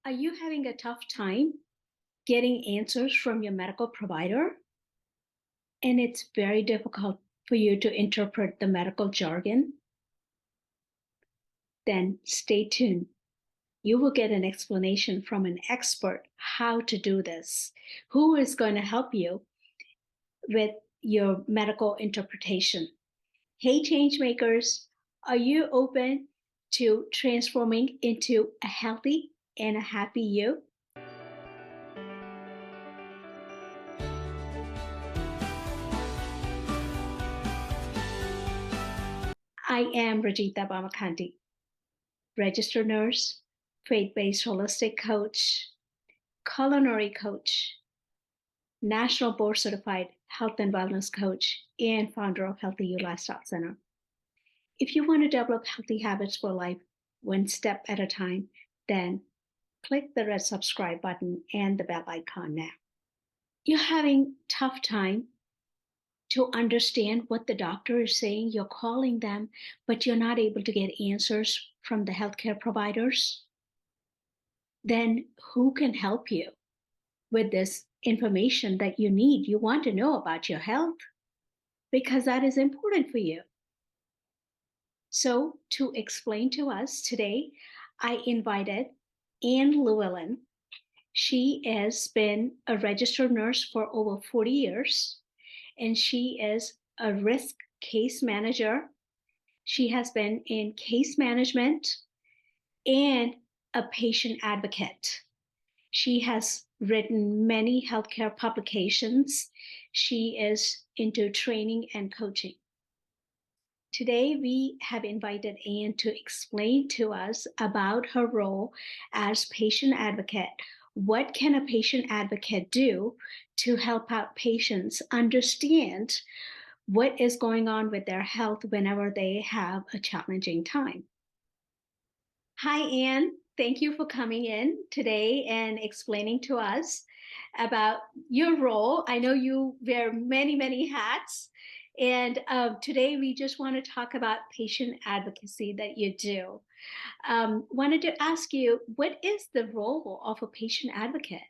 Are you having a tough time getting answers from your medical provider? And it's very difficult for you to interpret the medical jargon? Then stay tuned. You will get an explanation from an expert how to do this, who is going to help you with your medical interpretation. Hey, change makers, are you open to transforming into a healthy and a happy you? I am Rajitha Bommakanti, registered nurse, faith-based holistic coach, culinary coach, national board certified health and wellness coach, and founder of Healthy You Lifestyle Center. If you want to develop healthy habits for life, one step at a time, then click the red subscribe button and the bell icon now. You're having tough time to understand what the doctor is saying. You're calling them, but you're not able to get answers from the healthcare providers. Then who can help you with this information that you need? You want to know about your health because that is important for you. So to explain to us today, I invited Anne Llewellyn. She has been a registered nurse for over 40 years, and she is a risk case manager. She has been in case management and a patient advocate. She has written many healthcare publications. She is into training and coaching. Today, we have invited Anne to explain to us about her role as patient advocate. What can a patient advocate do to help out patients understand what is going on with their health whenever they have a challenging time? Hi, Anne. Thank you for coming in today and explaining to us about your role. I know you wear many, many hats. And today we just want to talk about patient advocacy that you do. Wanted to ask you, what is the role of a patient advocate?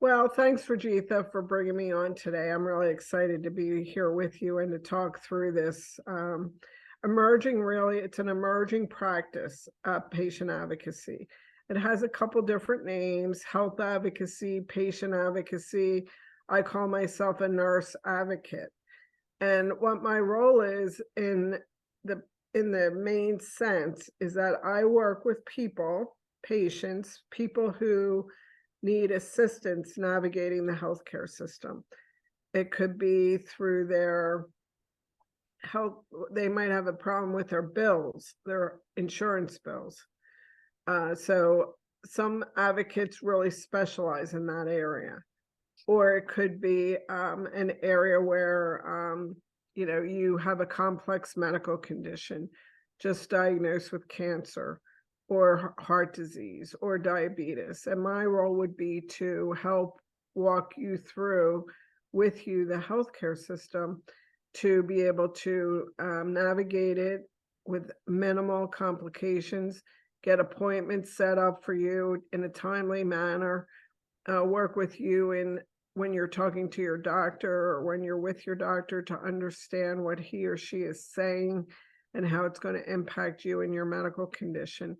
Well, thanks, Rajitha, for bringing me on today. I'm really excited to be here with you and to talk through this it's an emerging practice, patient advocacy. It has a couple different names: health advocacy, patient advocacy. I call myself a nurse advocate. And what my role is in the main sense is that I work with patients, people who need assistance navigating the healthcare system. It could be through their health. They might have a problem with their bills, their insurance bills. So some advocates really specialize in that area. Or it could be an area where, you have a complex medical condition, just diagnosed with cancer or heart disease or diabetes. And my role would be to help walk you through with you the healthcare system to be able to navigate it with minimal complications, get appointments set up for you in a timely manner, work with you when you're talking to your doctor or when you're with your doctor to understand what he or she is saying and how it's going to impact you and your medical condition.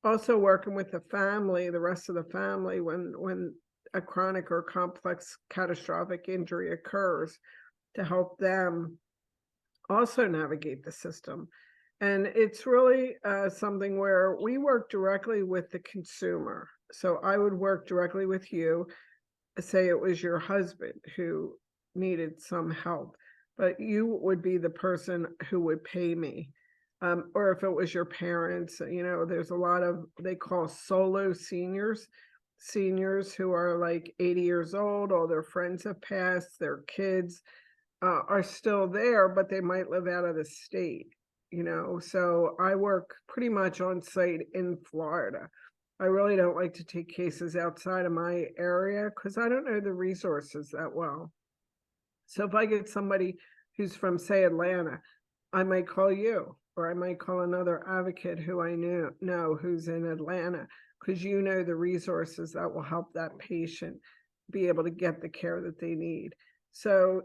Also working with the family, the rest of the family, when a chronic or complex catastrophic injury occurs, to help them also navigate the system. And it's really something where we work directly with the consumer. So I would work directly with you. Say it was your husband who needed some help, but you would be the person who would pay me. Or if it was your parents, there's a lot of, they call solo seniors who are like 80 years old, all their friends have passed, their kids are still there, but they might live out of the state, So I work pretty much on site in Florida. I really don't like to take cases outside of my area because I don't know the resources that well. So if I get somebody who's from, say, Atlanta, I might call you, or I might call another advocate who I know who's in Atlanta. because you know the resources that will help that patient be able to get the care that they need. So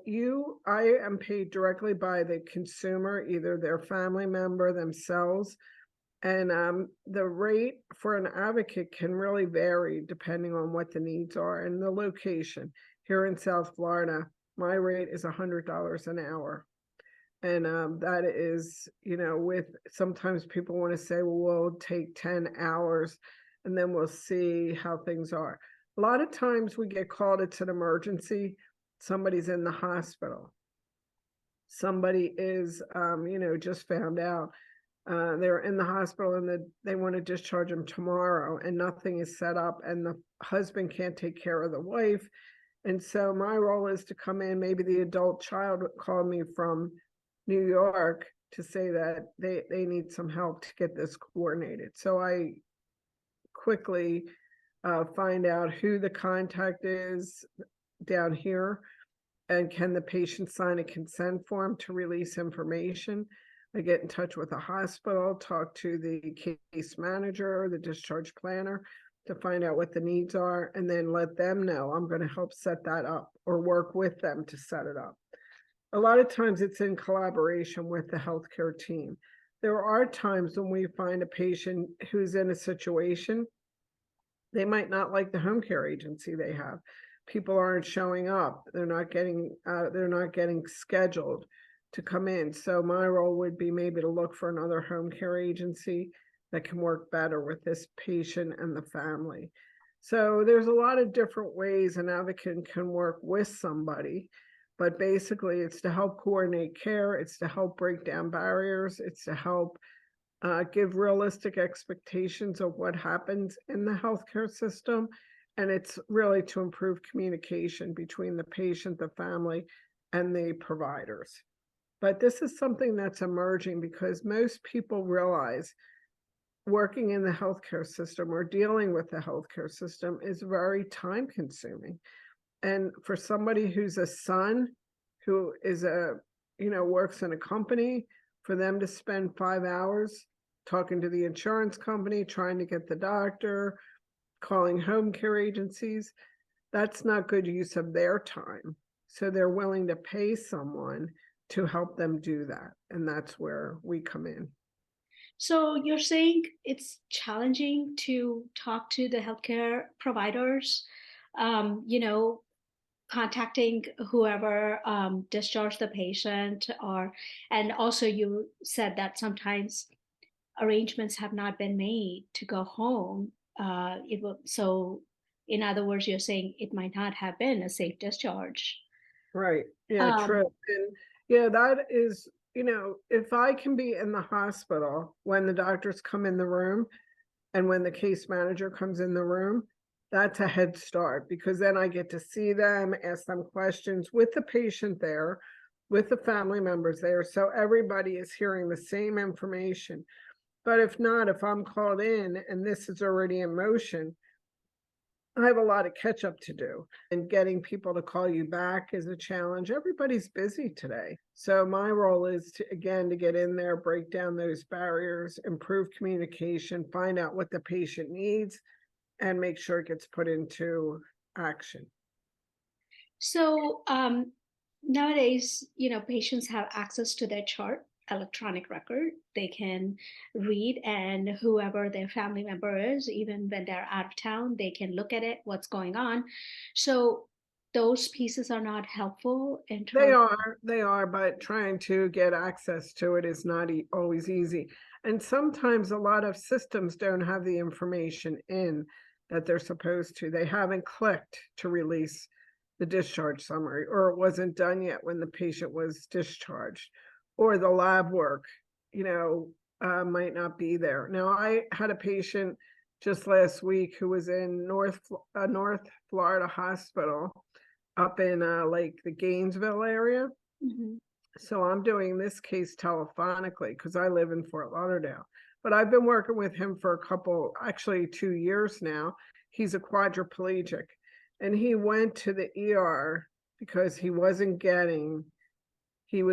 I am paid directly by the consumer, either their family member themselves. And the rate for an advocate can really vary depending on what the needs are and the location. Here in South Florida, my rate is $100 an hour. And that is, with sometimes people want to say, well, we'll take 10 hours and then we'll see how things are. A lot of times we get called, it's an emergency. Somebody's in the hospital. Somebody is, just found out they're in the hospital and they want to discharge them tomorrow and nothing is set up and the husband can't take care of the wife. And so my role is to come in, maybe the adult child called me from New York to say that they need some help to get this coordinated. So I quickly find out who the contact is down here and can the patient sign a consent form to release information. I get in touch with the hospital, talk to the case manager, the discharge planner to find out what the needs are, and then let them know I'm going to help set that up or work with them to set it up. A lot of times it's in collaboration with the healthcare team. There are times when we find a patient who's in a situation, they might not like the home care agency they have. People aren't showing up. They're not getting scheduled to come in. So my role would be maybe to look for another home care agency that can work better with this patient and the family. So there's a lot of different ways an advocate can work with somebody, but basically it's to help coordinate care, it's to help break down barriers, it's to help give realistic expectations of what happens in the healthcare system, and it's really to improve communication between the patient, the family, and the providers. But this is something that's emerging because most people realize working in the healthcare system or dealing with the healthcare system is very time consuming. And for somebody who's a son, who is works in a company, for them to spend 5 hours talking to the insurance company, trying to get the doctor, calling home care agencies, that's not good use of their time. So they're willing to pay someone to help them do that. And that's where we come in. So you're saying it's challenging to talk to the healthcare providers, contacting whoever discharged the patient, and also you said that sometimes arrangements have not been made to go home. So in other words, you're saying it might not have been a safe discharge. Right. Yeah, true. And yeah, that is, if I can be in the hospital when the doctors come in the room and when the case manager comes in the room, that's a head start because then I get to see them, ask them questions with the patient there, with the family members there. So everybody is hearing the same information. But if not, if I'm called in and this is already in motion, I have a lot of catch up to do, and getting people to call you back is a challenge. Everybody's busy today. So my role is to get in there, break down those barriers, improve communication, find out what the patient needs, and make sure it gets put into action. So nowadays, patients have access to their chart electronic record. They can read, and whoever their family member is, even when they're out of town, they can look at it, what's going on. So those pieces are not helpful in terms. They are, but trying to get access to it is not always easy. And sometimes a lot of systems don't have the information in that they're supposed to. They haven't clicked to release the discharge summary, or it wasn't done yet when the patient was discharged, or the lab work, might not be there. Now, I had a patient just last week who was in North Florida hospital up in like the Gainesville area. Mm-hmm. So I'm doing this case telephonically because I live in Fort Lauderdale. But I've been working with him for actually 2 years now. He's a quadriplegic, and he went to the ER because he was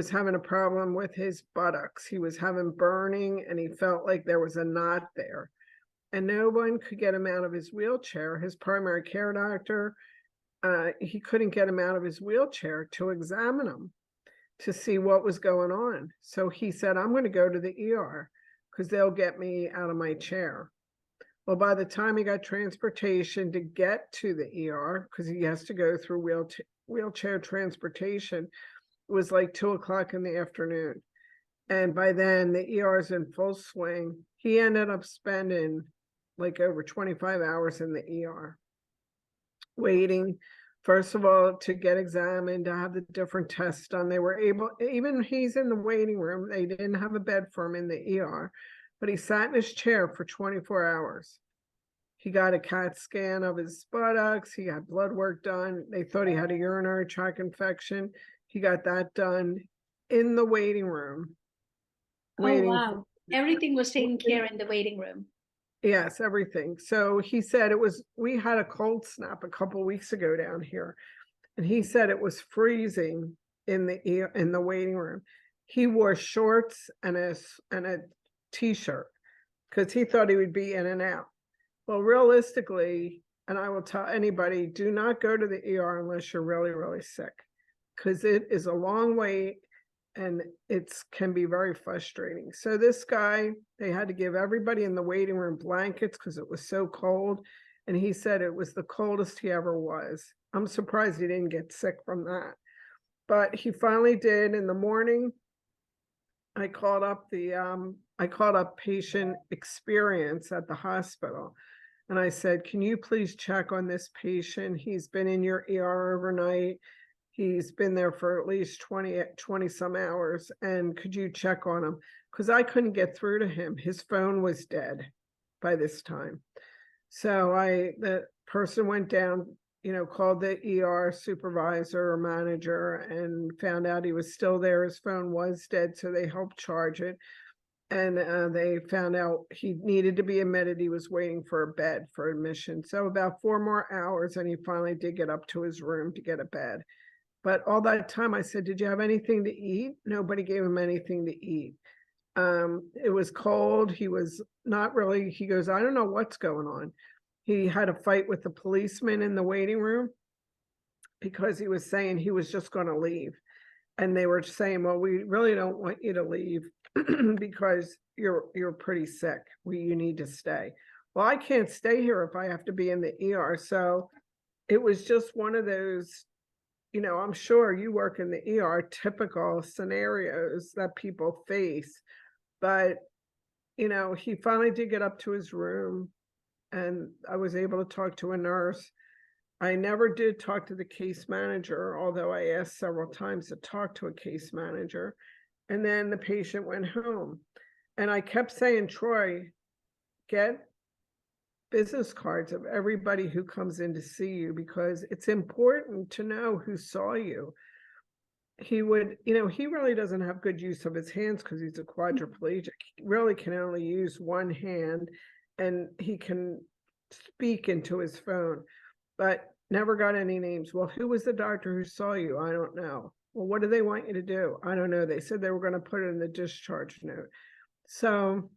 having a problem with his buttocks. He was having burning and he felt like there was a knot there. and no one could get him out of his wheelchair. His primary care doctor, he couldn't get him out of his wheelchair to examine him to see what was going on. So he said, I'm going to go to the ER because they'll get me out of my chair. Well, by the time he got transportation to get to the ER, because he has to go through wheelchair transportation, it was like 2 o'clock in the afternoon. And by then the ER's in full swing. He ended up spending like over 25 hours in the ER, waiting, first of all, to get examined, to have the different tests done. They were able, even he's in the waiting room, they didn't have a bed for him in the ER, but he sat in his chair for 24 hours. He got a CAT scan of his buttocks. He got blood work done. They thought he had a urinary tract infection. He got that done in the waiting room. Oh, wow. Everything was taken care in the waiting room. Yes, everything. So he said we had a cold snap a couple weeks ago down here, and he said it was freezing in the waiting room. He wore shorts and a t-shirt because he thought he would be in and out. Well, realistically, and I will tell anybody, do not go to the ER unless you're really, really sick, because it is a long wait and it can be very frustrating. So this guy, they had to give everybody in the waiting room blankets because it was so cold. And he said it was the coldest he ever was. I'm surprised he didn't get sick from that. But he finally did. In the morning, I called up patient experience at the hospital. And I said, can you please check on this patient? He's been in your ER overnight. He's been there for at least 20 some hours. And could you check on him? Because I couldn't get through to him. His phone was dead by this time. So the person went down, called the ER supervisor or manager and found out he was still there. His phone was dead. So they helped charge it. And they found out he needed to be admitted. He was waiting for a bed for admission. So about 4 more hours, and he finally did get up to his room to get a bed. But all that time I said, did you have anything to eat? Nobody gave him anything to eat. It was cold. He was not really, he goes, I don't know what's going on. He had a fight with the policeman in the waiting room because he was saying he was just going to leave. And they were saying, well, we really don't want you to leave because you're pretty sick. You need to stay. Well, I can't stay here if I have to be in the ER. So it was just one of those, I'm sure you work in the ER, typical scenarios that people face. But, he finally did get up to his room and I was able to talk to a nurse. I never did talk to the case manager, although I asked several times to talk to a case manager. And then the patient went home. And I kept saying, Troy, get business cards of everybody who comes in to see you because it's important to know who saw you. He would, he really doesn't have good use of his hands because he's a quadriplegic. He really can only use one hand and he can speak into his phone, but never got any names. Well, who was the doctor who saw you? I don't know. Well, what do they want you to do? I don't know. They said they were going to put it in the discharge note. So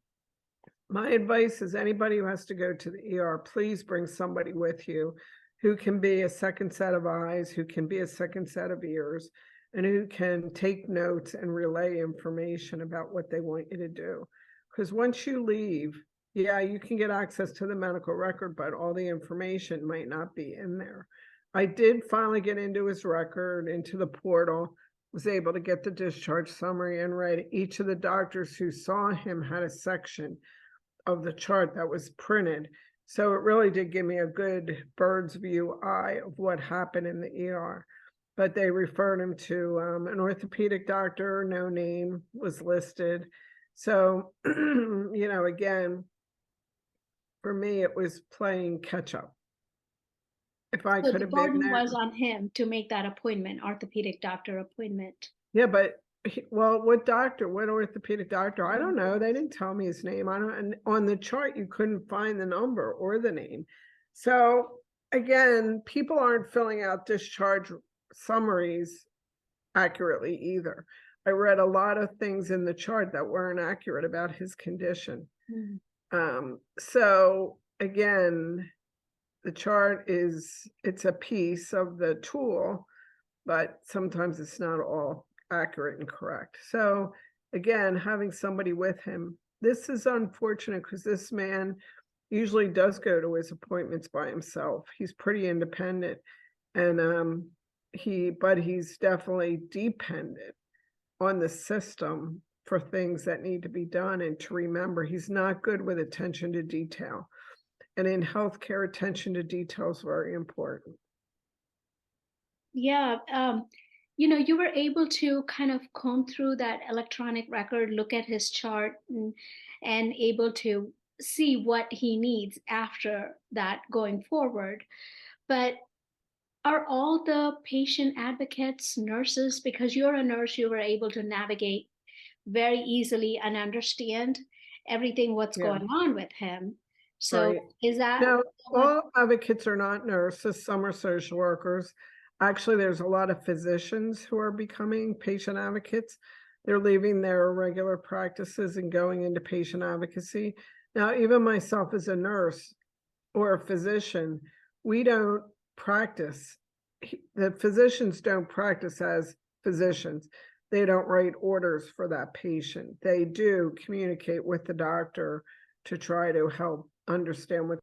my advice is anybody who has to go to the ER, please bring somebody with you who can be a second set of eyes, who can be a second set of ears, and who can take notes and relay information about what they want you to do. Because once you leave, yeah, you can get access to the medical record, but all the information might not be in there. I did finally get into his record, into the portal, was able to get the discharge summary and read. Each of the doctors who saw him had a section of the chart that was printed. So it really did give me a good bird's view eye of what happened in the ER. But they referred him to an orthopedic doctor, no name was listed. So, again, for me, it was playing catch up. If I So could the have been burden there. was on him to make that appointment, orthopedic doctor appointment. Yeah, but what doctor, what orthopedic doctor? I don't know. They didn't tell me his name. And on the chart, you couldn't find the number or the name. So again, people aren't filling out discharge summaries accurately either. I read a lot of things in the chart that weren't accurate about his condition. So again, the chart it's a piece of the tool, but sometimes it's not all accurate and correct. So again, having somebody with him, this is unfortunate because this man usually does go to his appointments by himself. He's pretty independent, and but he's definitely dependent on the system for things that need to be done and to remember. He's not good with attention to detail. And in healthcare, attention to detail is very important. Yeah. You were able to kind of comb through that electronic record, look at his chart, and able to see what he needs after that going forward. But are all the patient advocates nurses? Because you're a nurse, you were able to navigate very easily and understand everything what's Yeah, going on with him. So right. is that Now, what? all advocates are not nurses, some are social workers. Actually, there's a lot of physicians who are becoming patient advocates. They're leaving their regular practices and going into patient advocacy. Now, even myself as a nurse or a physician, we don't practice. The physicians don't practice as physicians. They don't write orders for that patient. They do communicate with the doctor to try to help understand what's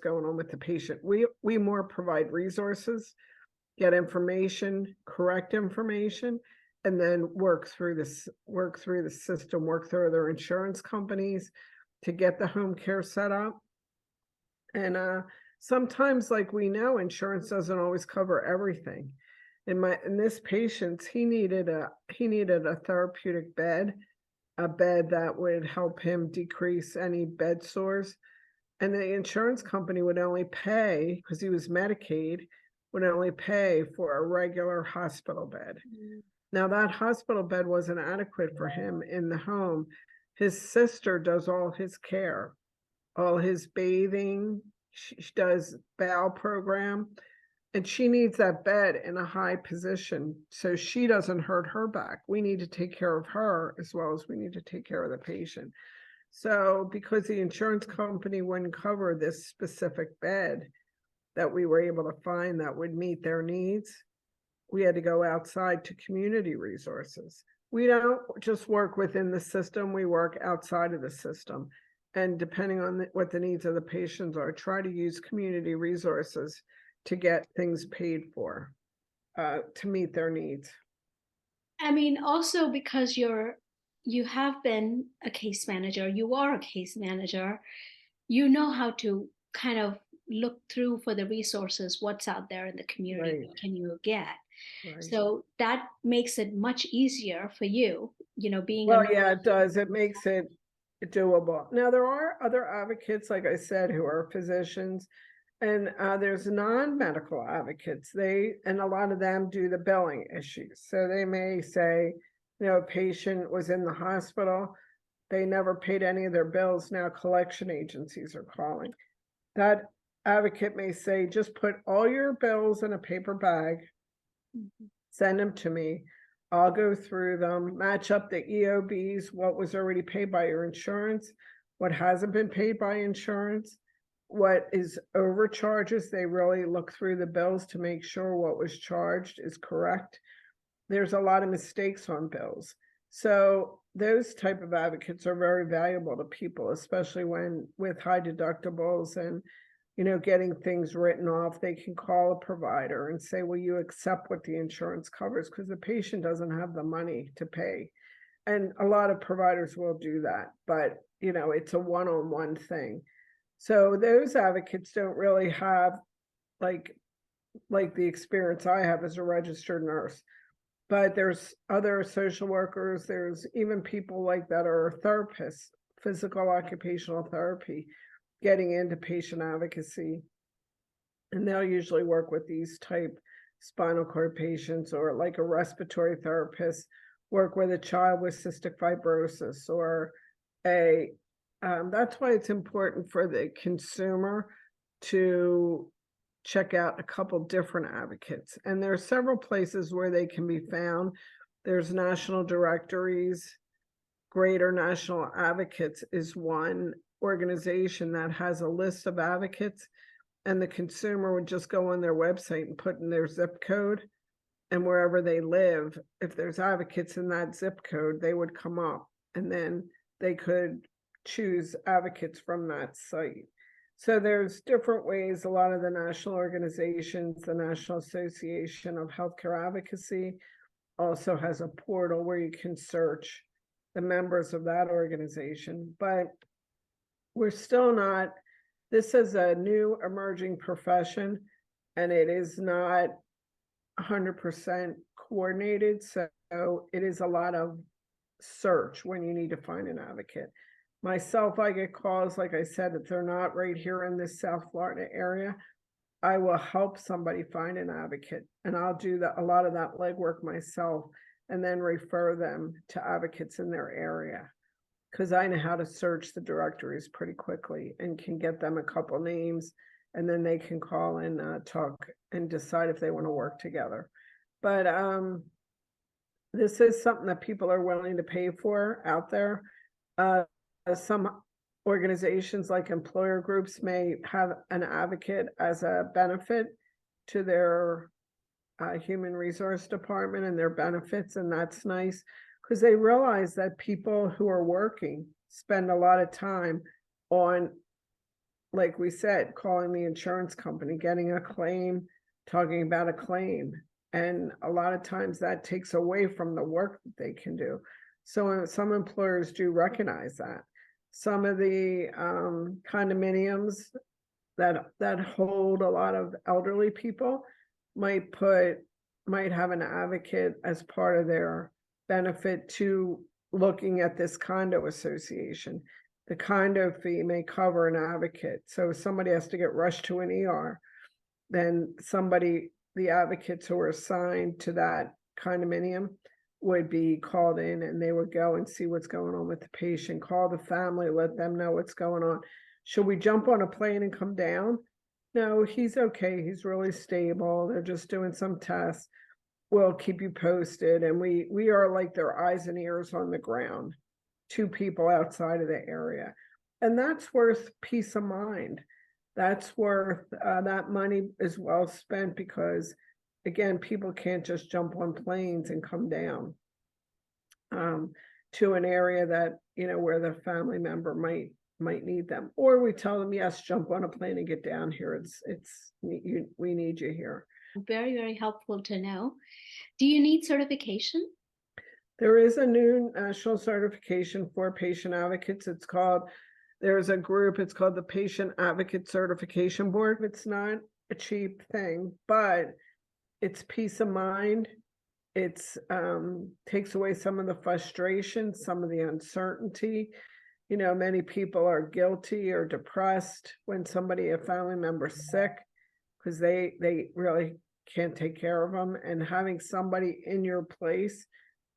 going on with the patient. We more provide resources, get information, correct information, and then work through the system, work through their insurance companies to get the home care set up. And sometimes, like we know, insurance doesn't always cover everything. In this patient, he needed a therapeutic bed, a bed that would help him decrease any bed sores. And the insurance company would only pay, because he was Medicaid, would only pay for a regular hospital bed. Now, that hospital bed wasn't adequate for him in the home. His sister does all his care, all his bathing. She does bowel program, and she needs that bed in a high position so she doesn't hurt her back. We need to take care of her as well as we need to take care of the patient. So because the insurance company wouldn't cover this specific bed that we were able to find that would meet their needs, we had to go outside to community resources. We don't just work within the system, we work outside of the system. And depending on what the needs of the patients are, try to use community resources to get things paid for, to meet their needs. I mean, also because you have been a case manager, you are a case manager, you know how to kind of look through for the resources, what's out there in the community, Right, what can you get? right. So that makes it much easier for you, being a Well, nurse. yeah, it does. It makes it doable. Now, there are other advocates, like I said, who are physicians, and there's non-medical advocates. And a lot of them do the billing issues. So they may say, a patient was in the hospital, they never paid any of their bills. Now collection agencies are calling. That advocate may say, just put all your bills in a paper bag, send them to me. I'll go through them, match up the EOBs, what was already paid by your insurance, what hasn't been paid by insurance, what is overcharges. They really look through the bills to make sure what was charged is correct. There's a lot of mistakes on bills. So those type of advocates are very valuable to people, especially when with high deductibles and getting things written off. They can call a provider and say, will you accept what the insurance covers? Because the patient doesn't have the money to pay. And a lot of providers will do that, but it's a one-on-one thing. So those advocates don't really have like the experience I have as a registered nurse. But there's other social workers, there's even people like that are therapists, physical occupational therapy, getting into patient advocacy. And they'll usually work with these type spinal cord patients, or like a respiratory therapist, work with a child with cystic fibrosis, or that's why it's important for the consumer to check out a couple different advocates. And there are several places where they can be found. There's national directories. Greater National Advocates is one, organization that has a list of advocates, and the consumer would just go on their website and put in their zip code, and wherever they live, if there's advocates in that zip code, they would come up, and then they could choose advocates from that site. So there's different ways. A lot of the national organizations, the National Association of Healthcare Advocacy, also has a portal where you can search the members of that organization. But we're still not, this is a new emerging profession, and it is not 100% coordinated. So it is a lot of search when you need to find an advocate. Myself, I get calls, like I said, if they're not right here in this South Florida area, I will help somebody find an advocate, and I'll do a lot of that legwork myself, and then refer them to advocates in their area, because I know how to search the directories pretty quickly and can get them a couple names, and then they can call and talk and decide if they want to work together. But this is something that people are willing to pay for out there. Some organizations like employer groups may have an advocate as a benefit to their human resource department and their benefits, and that's nice because they realize that people who are working spend a lot of time on, like we said, calling the insurance company, getting a claim, talking about a claim, and a lot of times that takes away from the work that they can do. So some employers do recognize that. Some of the condominiums that hold a lot of elderly people might have an advocate as part of their benefit to looking at this condo association. The condo fee may cover an advocate. So if somebody has to get rushed to an ER, then the advocates who are assigned to that condominium would be called in, and they would go and see what's going on with the patient, call the family, let them know what's going on. Should we jump on a plane and come down? No, he's okay. He's really stable. They're just doing some tests. We'll keep you posted. And we are like their eyes and ears on the ground to people outside of the area. And that's worth peace of mind. That's worth, that money is well spent, because again, people can't just jump on planes and come down to an area that, where the family member might need them. Or we tell them, yes, jump on a plane and get down here. We need you here. Very, very helpful to know. Do you need certification? There is a new national certification for patient advocates. There's a group, it's called the Patient Advocate Certification Board. It's not a cheap thing, but it's peace of mind. It's takes away some of the frustration, some of the uncertainty. Many people are guilty or depressed when a family member's sick, because they really can't take care of them. And having somebody in your place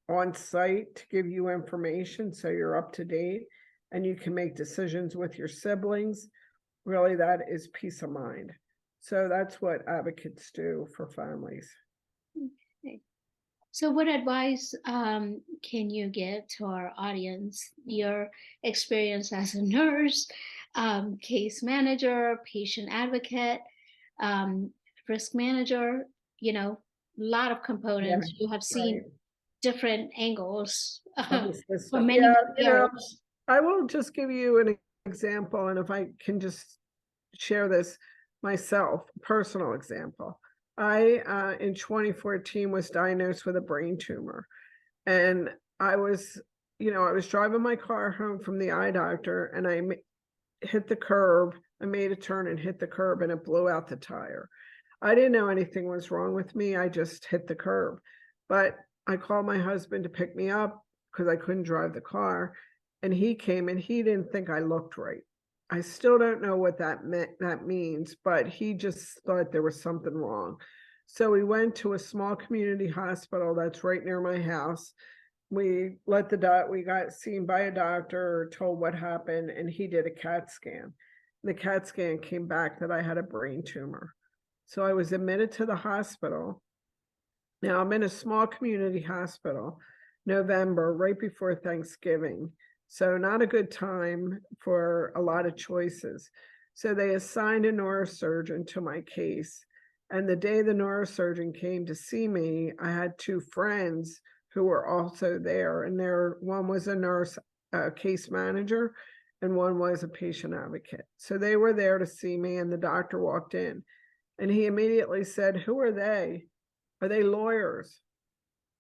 on site to give you information so you're up to date and you can make decisions with your siblings, really, that is peace of mind. So that's what advocates do for families. Okay. So what advice can you give to our audience? Your experience as a nurse, case manager, patient advocate, risk manager, a lot of components. You have seen different angles for many years. I will just give you an example, and if I can just share this myself, personal example. I, in 2014, was diagnosed with a brain tumor, and I was driving my car home from the eye doctor, and I hit the curb. I made a turn and hit the curb, and it blew out the tire. I didn't know anything was wrong with me. I just hit the curb, but I called my husband to pick me up because I couldn't drive the car, and he came, and he didn't think I looked right. I still don't know what that means, but he just thought there was something wrong. So we went to a small community hospital that's right near my house. We got seen by a doctor, told what happened, and he did a CAT scan. The CAT scan came back that I had a brain tumor. So I was admitted to the hospital. Now I'm in a small community hospital, November, right before Thanksgiving. So not a good time for a lot of choices. So they assigned a neurosurgeon to my case. And the day the neurosurgeon came to see me, I had two friends who were also there. And one was a nurse, case manager, and one was a patient advocate. So they were there to see me, and the doctor walked in. And he immediately said, "Who are they? Are they lawyers?"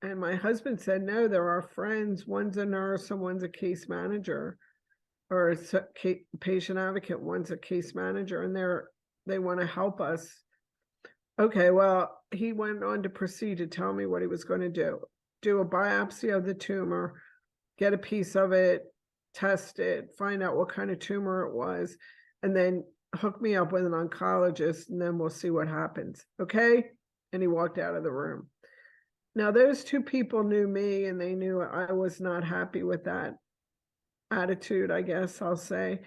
And my husband said, "No, they're our friends. One's a nurse and one's a case manager, or patient advocate. One's a case manager, and they want to help us." Okay, well, he went on to proceed to tell me what he was going to do a biopsy of the tumor, get a piece of it, test it, find out what kind of tumor it was, and then hook me up with an oncologist, and then we'll see what happens. Okay? And he walked out of the room. Now, those two people knew me, and they knew I was not happy with that attitude, I guess I'll say.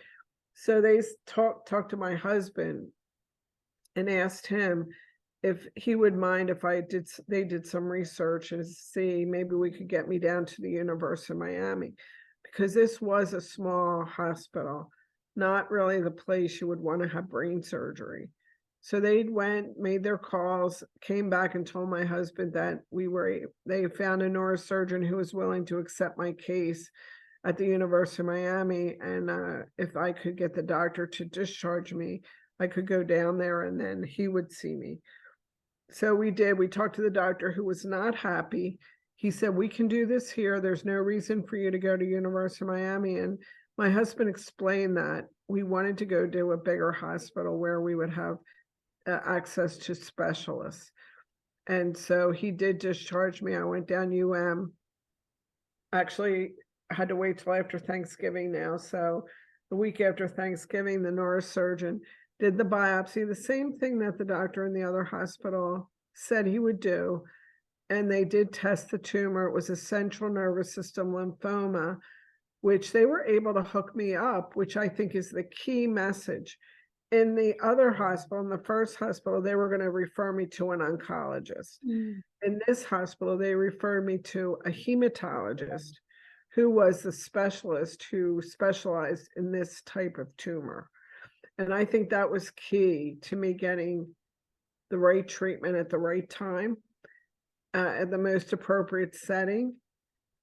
So they talked to my husband and asked him if he would mind if they did some research and see maybe we could get me down to the University of Miami, because this was a small hospital, not really the place you would want to have brain surgery. So they went, made their calls, came back and told my husband that they found a neurosurgeon who was willing to accept my case at the University of Miami. And if I could get the doctor to discharge me, I could go down there and then he would see me. So we did. We talked to the doctor, who was not happy. He said, "We can do this here. There's no reason for you to go to University of Miami." And my husband explained that we wanted to go to a bigger hospital where we would have access to specialists. And so he did discharge me. I went down UM. Actually, I had to wait till after Thanksgiving now. So the week after Thanksgiving, the neurosurgeon did the biopsy, the same thing that the doctor in the other hospital said he would do. And they did test the tumor. It was a central nervous system lymphoma, which they were able to hook me up, which I think is the key message. In the other hospital, in the first hospital, they were going to refer me to an oncologist. In this hospital, they referred me to a hematologist who was the specialist who specialized in this type of tumor. And I think that was key to me getting the right treatment at the right time, at the most appropriate setting,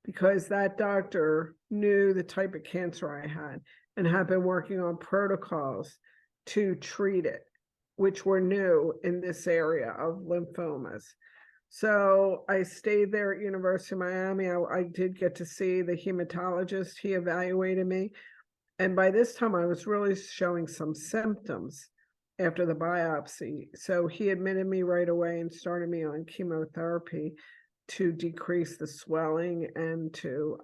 because that doctor knew the type of cancer I had and had been working on protocols to treat it, which were new in this area of lymphomas. So I stayed there at University of Miami. I did get to see the hematologist. He evaluated me. And by this time, I was really showing some symptoms after the biopsy. So he admitted me right away and started me on chemotherapy to decrease the swelling and to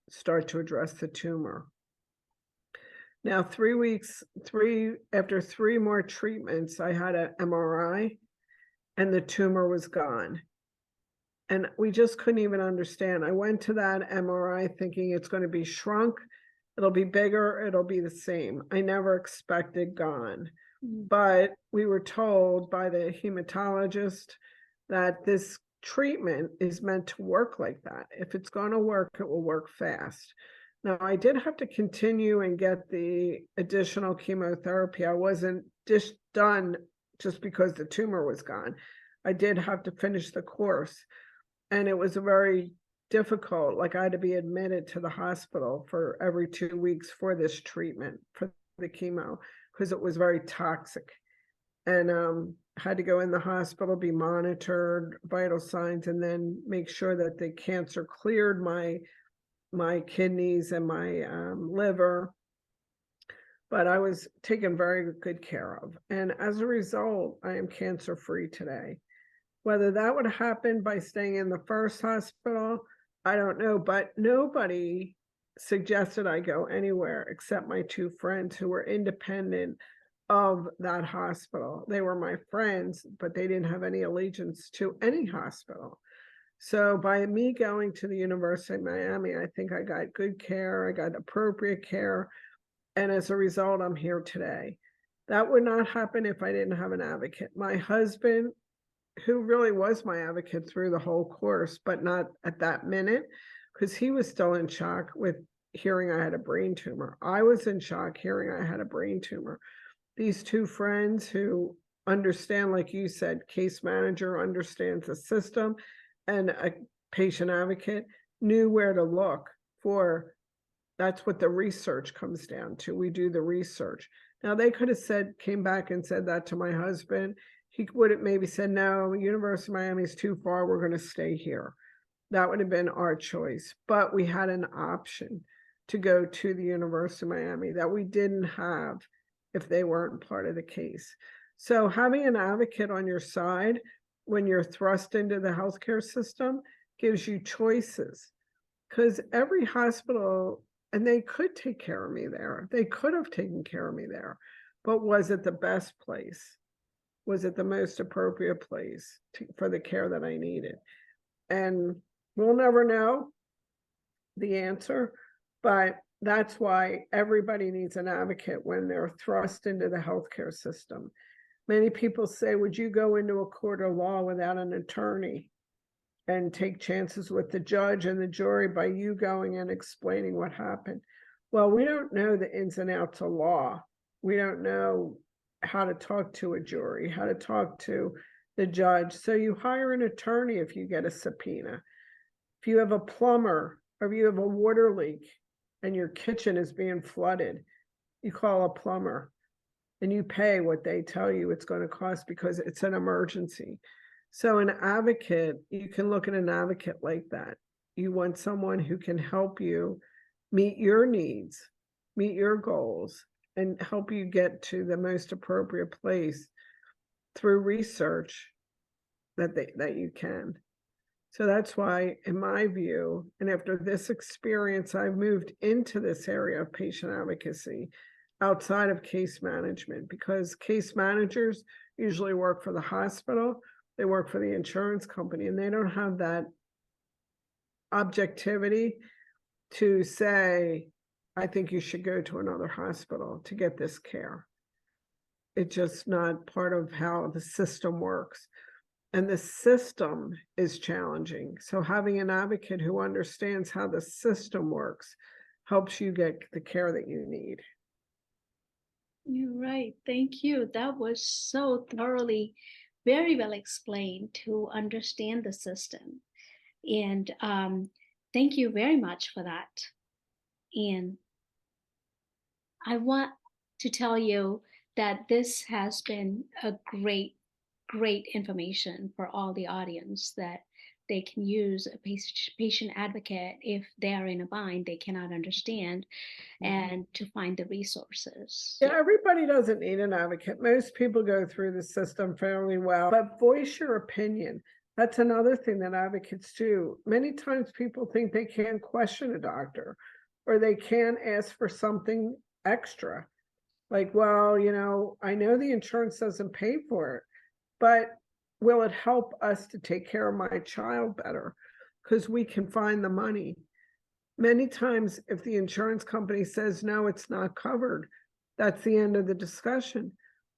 start to address the tumor. Now, after 3 more treatments, I had an MRI and the tumor was gone. And we just couldn't even understand. I went to that MRI thinking it's going to be shrunk. It'll be bigger, it'll be the same. I never expected gone. But we were told by the hematologist that this treatment is meant to work like that. If it's going to work, it will work fast. Now, I did have to continue and get the additional chemotherapy. I wasn't just done just because the tumor was gone. I did have to finish the course. And it was a very difficult, like I had to be admitted to the hospital for every 2 weeks for this treatment, for the chemo, because it was very toxic. And had to go in the hospital, be monitored, vital signs, and then make sure that the cancer cleared my kidneys and my liver. But I was taken very good care of. And as a result, I am cancer-free today. Whether that would happen by staying in the first hospital, I don't know, but nobody suggested I go anywhere except my two friends who were independent of that hospital. They were my friends, but they didn't have any allegiance to any hospital. So by me going to the University of Miami, I think I got good care, I got appropriate care, and as a result, I'm here today. That would not happen if I didn't have an advocate. My husband, who really was my advocate through the whole course, but not at that minute, because he was still in shock with, hearing I had a brain tumor. I was in shock hearing I had a brain tumor. These two friends who understand, like you said, case manager understands the system, and a patient advocate knew where to look for. That's what the research comes down to. We do the research. Now, they could have came back and said that to my husband. He would have maybe said, no, University of Miami is too far. We're going to stay here. That would have been our choice. But we had an option to go to the University of Miami that we didn't have if they weren't part of the case. So having an advocate on your side when you're thrust into the healthcare system gives you choices, because every hospital, and they could take care of me there. They could have taken care of me there, but was it the best place? Was it the most appropriate place for the care that I needed? And we'll never know the answer, but that's why everybody needs an advocate when they're thrust into the healthcare system. Many people say, would you go into a court of law without an attorney and take chances with the judge and the jury by you going and explaining what happened? Well, we don't know the ins and outs of law. We don't know how to talk to a jury, how to talk to the judge. So you hire an attorney if you get a subpoena. If you have a plumber, or if you have a water leak and your kitchen is being flooded, you call a plumber and you pay what they tell you it's going to cost because it's an emergency. So an advocate, you can look at an advocate like that. You want someone who can help you meet your needs, meet your goals, and help you get to the most appropriate place through research that you can. So that's why, in my view, and after this experience, I've moved into this area of patient advocacy outside of case management, because case managers usually work for the hospital, they work for the insurance company, and they don't have that objectivity to say, I think you should go to another hospital to get this care. It's just not part of how the system works. And the system is challenging. So having an advocate who understands how the system works helps you get the care that you need. You're right. Thank you. That was so thoroughly, very well explained to understand the system. And thank you very much for that. And I want to tell you that this has been a great information for all the audience, that they can use a patient advocate if they are in a bind they cannot understand, and to find the resources. Yeah, everybody doesn't need an advocate. Most people go through the system fairly well, but voice your opinion. That's another thing that advocates do. Many times people think they can't question a doctor, or they can't ask for something extra. Like, well, I know the insurance doesn't pay for it, but will it help us to take care of my child better? Because we can find the money. Many times, if the insurance company says, no, it's not covered, that's the end of the discussion.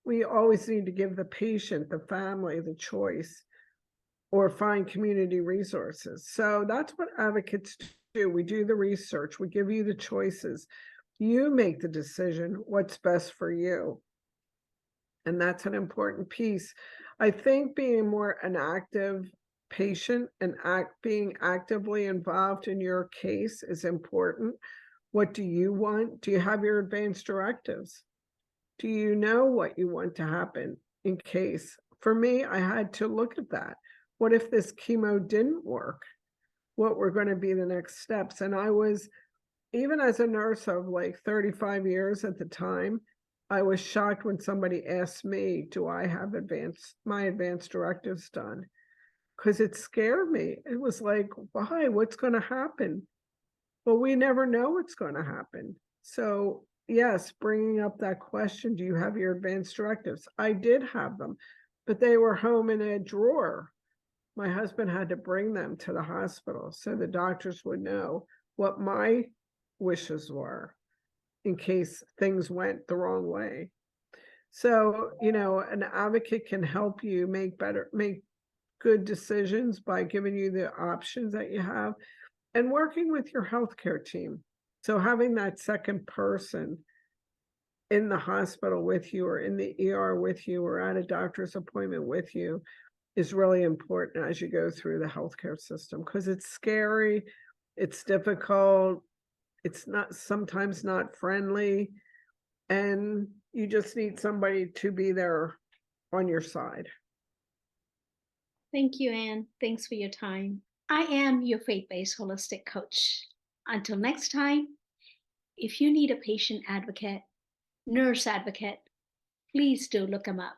We always need to give the patient, the family, the choice, or find community resources. So that's what advocates do. We do the research, we give you the choices. You make the decision what's best for you. And that's an important piece. I think being more an active patient and being actively involved in your case is important. What do you want? Do you have your advanced directives? Do you know what you want to happen in case? For me, I had to look at that. What if this chemo didn't work? What were going to be the next steps? And I was, even as a nurse of like 35 years at the time, I was shocked when somebody asked me, do I have my advanced directives done? Because it scared me. It was like, why? What's going to happen? Well, we never know what's going to happen. So yes, bringing up that question, do you have your advanced directives? I did have them, but they were home in a drawer. My husband had to bring them to the hospital so the doctors would know what my wishes were in case things went the wrong way. So, an advocate can help you make good decisions by giving you the options that you have and working with your healthcare team. So having that second person in the hospital with you or in the ER with you or at a doctor's appointment with you is really important as you go through the healthcare system because it's scary, it's difficult, it's not sometimes not friendly, and you just need somebody to be there on your side. Thank you, Anne. Thanks for your time. I am your faith-based holistic coach. Until next time, if you need a patient advocate, nurse advocate, please do look them up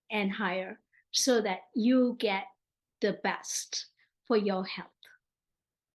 and hire so that you get the best for your health.